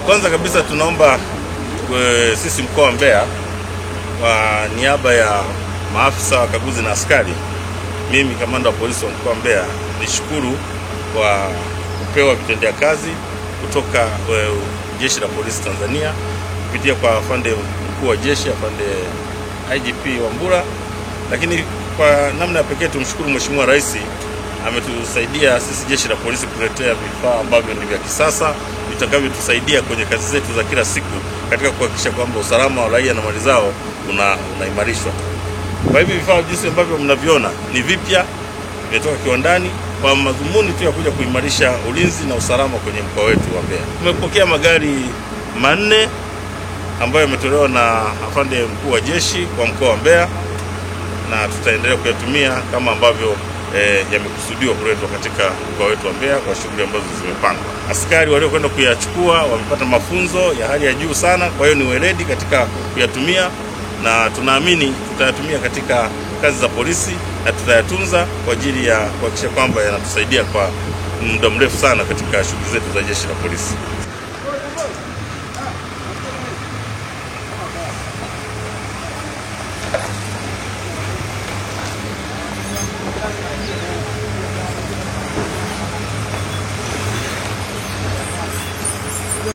Kwanza kabisa tunaomba sisi mkoa wa Mbeya kwa niaba ya maafisa wakaguzi na askari, mimi kamanda wa polisi wa mkoa wa Mbeya nishukuru kwa kupewa vitendea kazi kutoka Jeshi la Polisi Tanzania kupitia kwa afande mkuu wa jeshi, afande IGP Wambura. Lakini kwa namna ya pekee tumshukuru Mheshimiwa Rais, ametusaidia sisi Jeshi la Polisi kuletea vifaa ambavyo ni vya kisasa vitakavyotusaidia kwenye kazi zetu za kila siku katika kuhakikisha kwamba usalama wa raia na mali zao unaimarishwa. Kwa hivi vifaa jinsi ambavyo mnaviona ni vipya, vimetoka kiwandani kwa madhumuni tu ya kuja kuimarisha ulinzi na usalama kwenye mkoa wetu wa Mbeya. Tumepokea magari 4 ambayo yametolewa na afande mkuu wa jeshi kwa mkoa wa Mbeya, na tutaendelea kuyatumia kama ambavyo yamekusudiwa kuletwa katika mkoa wetu wa Mbeya kwa shughuli ambazo zimepangwa. Askari waliokwenda kuyachukua wamepata mafunzo ya hali ya juu sana, kwa hiyo ni weledi katika kuyatumia, na tunaamini tutayatumia katika kazi za polisi na tutayatunza kwa ajili ya kuhakikisha kwamba yanatusaidia kwa muda mrefu sana katika shughuli zetu za Jeshi la Polisi.